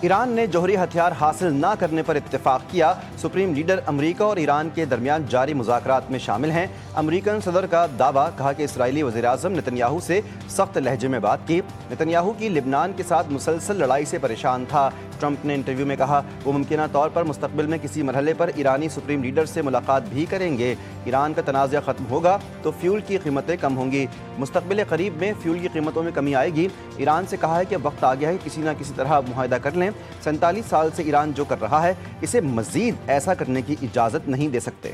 ایران نے جوہری ہتھیار حاصل نہ کرنے پر اتفاق کیا۔ سپریم لیڈر امریکہ اور ایران کے درمیان جاری مذاکرات میں شامل ہیں۔ امریکن صدر کا دعویٰ، کہا کہ اسرائیلی وزیراعظم نتن یاہو سے سخت لہجے میں بات کی۔ نتن یاہو کی لبنان کے ساتھ مسلسل لڑائی سے پریشان تھا۔ ٹرمپ نے انٹرویو میں کہا وہ ممکنہ طور پر مستقبل میں کسی مرحلے پر ایرانی سپریم لیڈر سے ملاقات بھی کریں گے۔ ایران کا تنازع ختم ہوگا تو فیول کی قیمتیں کم ہوں گی۔ مستقبل قریب میں فیول کی قیمتوں میں کمی آئے گی۔ ایران سے کہا ہے کہ وقت آ گیا ہے کسی نہ کسی طرح معاہدہ کر لیں۔ 47 سال سے ایران جو کر رہا ہے اسے مزید ایسا کرنے کی اجازت نہیں دے سکتے۔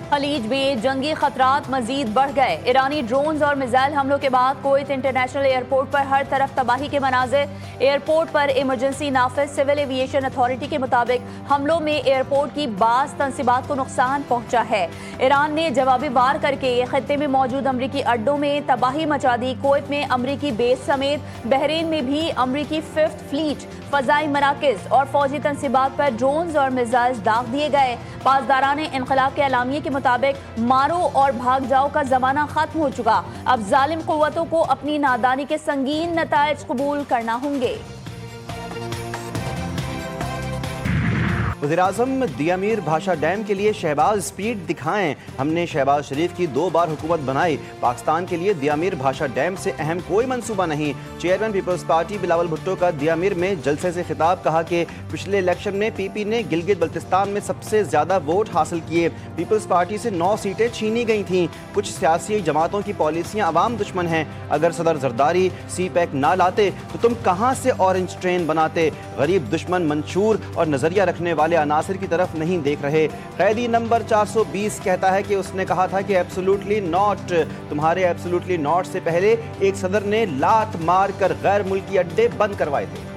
خلیج میں جنگی خطرات مزید بڑھ گئے۔ ایرانی ڈرونز اور میزائل حملوں کے بعد کویت انٹرنیشنل ایئرپورٹ پر ہر طرف تباہی کے مناظر۔ ایئرپورٹ پر ایمرجنسی نافذ۔ سول ایویشن اتھارٹی کے مطابق حملوں میں ایئرپورٹ کی بعض تنصیبات کو نقصان پہنچا ہے۔ ایران نے جوابی وار کر کے خطے میں موجود امریکی اڈوں میں تباہی مچا دی۔ کویت میں امریکی بیس سمیت بحرین میں بھی امریکی 5th فلیٹ فضائی مراکز اور فوجی تنصیبات پر ڈرونز اور میزائل داغ دیے گئے۔ پاسداران انقلاب کے اعلامیے کے مطابق مارو اور بھاگ جاؤ کا زمانہ ختم ہو چکا۔ اب ظالم قوتوں کو اپنی نادانی کے سنگین نتائج قبول کرنا ہوں گے۔ وزیراعظم دیامیر بھاشا ڈیم کے لیے شہباز سپیڈ دکھائیں۔ ہم نے شہباز شریف کی 2 بار حکومت بنائی۔ پاکستان کے لیے دیامیر بھاشا ڈیم سے اہم کوئی منصوبہ نہیں۔ Chairman Peoples Party Bilawal Bhutto کا دیامیر میں جلسے سے خطاب، کہا کہ پچھلے الیکشن میں پی پی نے گلگت بلتستان میں سب سے زیادہ ووٹ حاصل کیے۔ پیپلز پارٹی سے 9 سیٹیں چھینی گئی تھیں۔ کچھ سیاسی جماعتوں کی پالیسیاں عوام دشمن ہیں۔ اگر صدر زرداری سی پیک نہ لاتے تو تم کہاں سے اورنج ٹرین بناتے؟ غریب دشمن منشور اور نظریہ رکھنے والے عناصر کی طرف نہیں دیکھ رہے۔ قیدی نمبر 420 کہتا ہے کہ اس نے کہا تھا کہ ایبسولوٹلی ناٹ۔ تمہارے ایبسولوٹلی ناٹ سے پہلے ایک صدر نے لات مار کر غیر ملکی اڈے بند کروائے تھے۔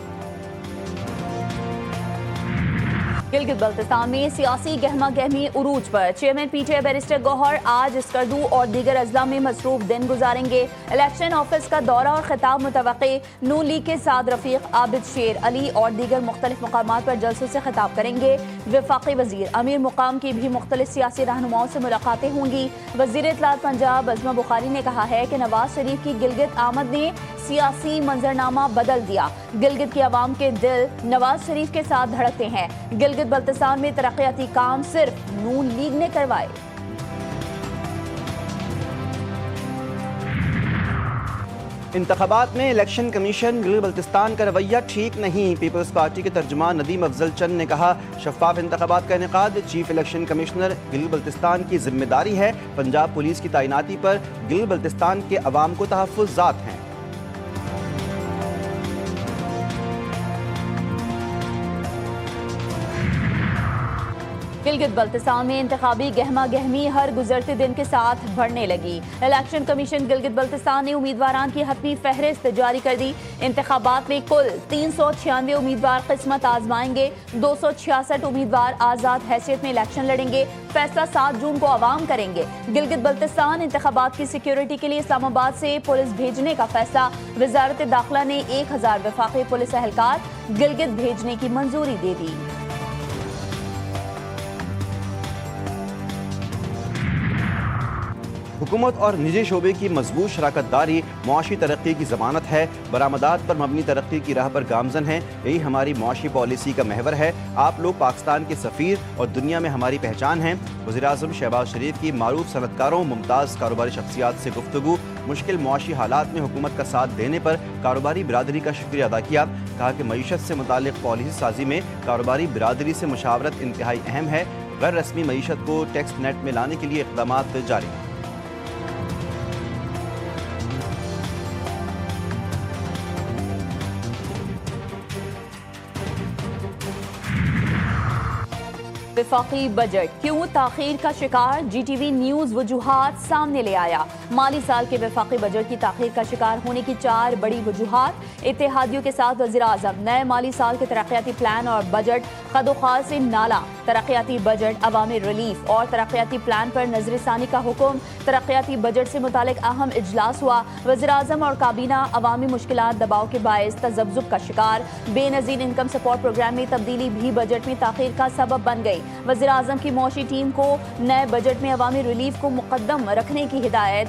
گلگت بلتستان میں سیاسی گہما گہمی عروج پر۔ Chairman P T I barrister Gohar آج اسکردو اور دیگر اضلاع میں مصروف دن گزاریں گے۔ الیکشن آفس کا دورہ اور خطاب متوقع۔ نون لیگ کے سعد رفیق، عابد شیر علی اور دیگر مختلف مقامات پر جلسوں سے خطاب کریں گے۔ وفاقی وزیر امیر مقام کی بھی مختلف سیاسی رہنماؤں سے ملاقاتیں ہوں گی۔ وزیر اطلاعات پنجاب عظمہ بخاری نے کہا ہے کہ نواز شریف کی گلگت آمد نے سیاسی منظرنامہ بدل دیا۔ گلگت کی عوام کے دل نواز شریف کے ساتھ دھڑکتے ہیں۔ گلگت بلتستان میں ترقیاتی کام صرف نون لیگ نے کروائے۔ انتخابات میں الیکشن کمیشن گلگت بلتستان کا رویہ ٹھیک نہیں۔ پیپلز پارٹی کے ترجمان ندیم افضل چند نے کہا شفاف انتخابات کا انعقاد chief election commissioner Gilgit Baltistan کی ذمہ داری ہے۔ پنجاب پولیس کی تعیناتی پر گلگت بلتستان کے عوام کو تحفظات ہیں۔ گلگت بلتستان میں انتخابی گہما گہمی ہر گزرتے دن کے ساتھ بڑھنے لگی۔ الیکشن کمیشن گلگت بلتستان نے امیدواران کی حتمی فہرست جاری کر دی۔ انتخابات میں کل 396 امیدوار قسمت آزمائیں گے۔ 266 امیدوار آزاد حیثیت میں الیکشن لڑیں گے۔ فیصلہ 7 جون کو عوام کریں گے۔ گلگت بلتستان انتخابات کی سیکیورٹی کے لیے اسلام آباد سے پولیس بھیجنے کا فیصلہ۔ وزارت داخلہ نے 1000 وفاقی پولیس اہلکار گلگت بھیجنے کی منظوری دے دی۔ حکومت اور نجی شعبے کی مضبوط شراکت داری معاشی ترقی کی ضمانت ہے۔ برآمدات پر مبنی ترقی کی راہ پر گامزن ہیں۔ یہی ہماری معاشی پالیسی کا محور ہے۔ آپ لوگ پاکستان کے سفیر اور دنیا میں ہماری پہچان ہیں۔ وزیراعظم شہباز شریف کی معروف صنعت کاروں ممتاز کاروباری شخصیات سے گفتگو۔ مشکل معاشی حالات میں حکومت کا ساتھ دینے پر کاروباری برادری کا شکریہ ادا کیا۔ کہا کہ معیشت سے متعلق پالیسی سازی میں کاروباری برادری سے مشاورت انتہائی اہم ہے۔ غیر رسمی معیشت کو ٹیکس نیٹ میں لانے کے لیے اقدامات جاری ہیں۔ وفاقی بجٹ کیوں تاخیر کا شکار؟ جی ٹی وی نیوز وجوہات سامنے لے آیا۔ مالی سال کے وفاقی بجٹ کی تاخیر کا شکار ہونے کی 4 بڑی وجوہات۔ اتحادیوں کے ساتھ وزیراعظم نئے مالی سال کے ترقیاتی پلان اور بجٹ خد و خال سے نالا۔ ترقیاتی بجٹ عوامی ریلیف اور ترقیاتی پلان پر نظر ثانی کا حکم۔ ترقیاتی بجٹ سے متعلق اہم اجلاس ہوا۔ وزیراعظم اور کابینہ عوامی مشکلات دباؤ کے باعث تذبذب کا شکار۔ بے نظیر انکم سپورٹ پروگرام میں تبدیلی بھی بجٹ میں تاخیر کا سبب بن گئی۔ وزیراعظم کی معاشی ٹیم کو نئے بجٹ میں عوامی ریلیف کو مقدم رکھنے کی ہدایت۔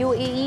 UAE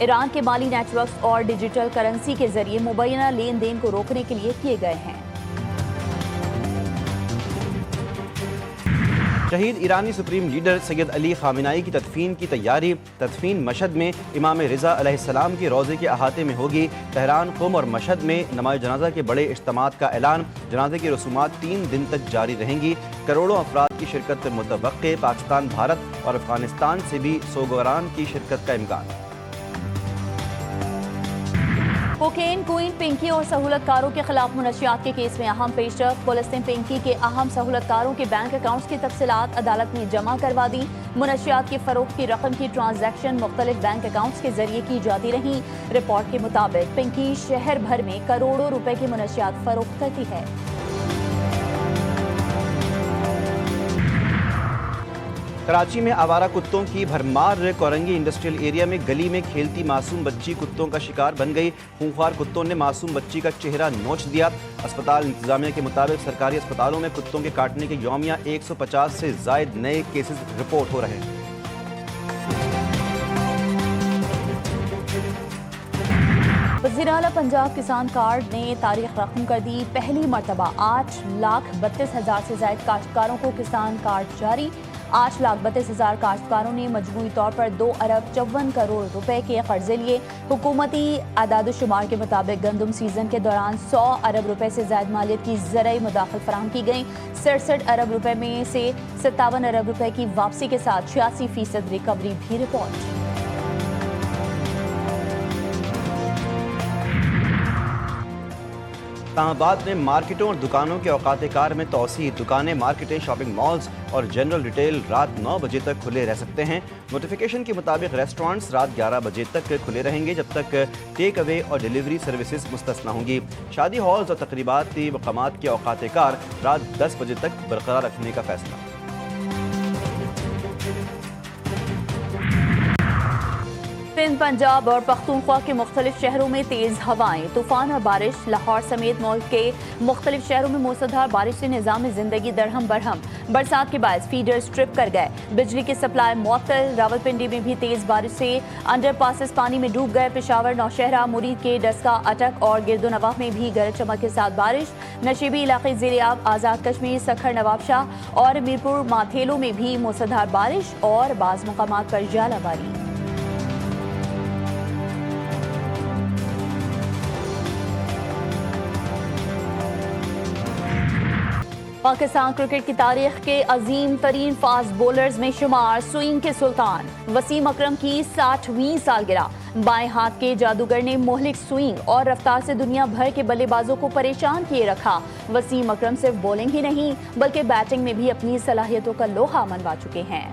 ایران کے مالی نیٹ ورکس اور ڈیجیٹل کرنسی کے ذریعے مبینہ لین دین کو روکنے کے لیے کیے گئے ہیں۔ شہید ایرانی سپریم لیڈر سید علی خامنہئی کی تدفین کی تیاری۔ تدفین مشہد میں امام رضا علیہ السلام کے روضے کے احاطے میں ہوگی۔ تہران، قم اور مشہد میں نماز جنازہ کے بڑے اجتماعات کا اعلان۔ جنازے کی رسومات 3 دن تک جاری رہیں گی۔ کروڑوں افراد کی شرکت متوقع۔ پاکستان، بھارت اور افغانستان سے بھی سوگواران کی شرکت کا امکان۔ کوکین کوئن پنکی اور سہولت کاروں کے خلاف منشیات کے کیس میں اہم پیش رفت۔ پولیس نے پنکی کے اہم سہولت کاروں کے بینک اکاؤنٹس کی تفصیلات عدالت میں جمع کروا دی۔ منشیات کی فروخت کی رقم کی ٹرانزیکشن مختلف بینک اکاؤنٹس کے ذریعے کی جاتی رہیں۔ رپورٹ کے مطابق پنکی شہر بھر میں کروڑوں روپے کی منشیات فروخت کرتی ہے۔ کراچی میں آوارہ کتوں کی بھرمار۔ کورنگی انڈسٹریل ایریا میں گلی میں کھیلتی معصوم بچی کتوں کا شکار بن گئی۔ خونخوار کتوں نے معصوم بچی کا چہرہ نوچ دیا۔ اسپتال انتظامیہ کے مطابق سرکاری اسپتالوں میں کتوں کے کاٹنے کے یومیہ 150 سے زائد نئے کیسز رپورٹ ہو رہے ہیں۔ وزیر اعلیٰ پنجاب کسان کارڈ نے تاریخ رقم کر دی۔ پہلی مرتبہ 8,32,000 سے زائد کاشتکاروں کو کسان کارڈ جاری۔ 8,32,000 کاشتکاروں نے مجموعی طور پر 2 ارب 54 کروڑ روپے کے قرضے لیے۔ حکومتی اعداد و شمار کے مطابق گندم سیزن کے دوران 100 ارب روپے سے زائد مالیت کی زرعی مداخلت فراہم کی گئی۔ 67 ارب روپے میں سے 57 ارب روپے کی واپسی کے ساتھ 86% ریکوری بھی رپورٹ۔ اسلام آباد میں مارکیٹوں اور دکانوں کے اوقات کار میں توسیع۔ دکانیں، مارکیٹیں، شاپنگ مالز اور جنرل ریٹیل رات 9 بجے تک کھلے رہ سکتے ہیں۔ نوٹیفیکیشن کے مطابق ریسٹورانٹس رات 11 بجے تک کھلے رہیں گے، جب تک ٹیک اوے اور ڈیلیوری سروسز مستثنی ہوں گی۔ شادی ہالز اور تقریباتی مقامات کے اوقات کار رات 10 بجے تک برقرار رکھنے کا فیصلہ۔ سندھ، پنجاب اور پختونخوا کے مختلف شہروں میں تیز ہوائیں، طوفان اور بارش۔ لاہور سمیت ملک کے مختلف شہروں میں موسلادھار بارش سے نظام زندگی درہم برہم۔ برسات کے باعث فیڈرز ٹرپ کر گئے، بجلی کی سپلائی معطل۔ راولپنڈی میں بھی تیز بارش سے انڈر پاسز پانی میں ڈوب گئے۔ پشاور، نوشہرہ، مرید کے ڈسکا، اٹک اور گرد و نواح میں بھی گرج چمک کے ساتھ بارش۔ نشیبی علاقے زیریاب، آزاد کشمیر، سکھر، نواب شاہ اور میرپور ماتھیلوں میں بھی موسلادھار بارش اور بعض مقامات پر ژالہ باری۔ پاکستان کرکٹ کی تاریخ کے عظیم ترین فاسٹ بولرز میں شمار، سوئنگ کے سلطان وسیم اکرم کی 60ویں سالگرہ۔ بائیں ہاتھ کے جادوگر نے مہلک سوئنگ اور رفتار سے دنیا بھر کے بلے بازوں کو پریشان کیے رکھا۔ وسیم اکرم صرف بولنگ ہی نہیں بلکہ بیٹنگ میں بھی اپنی صلاحیتوں کا لوہا منوا چکے ہیں۔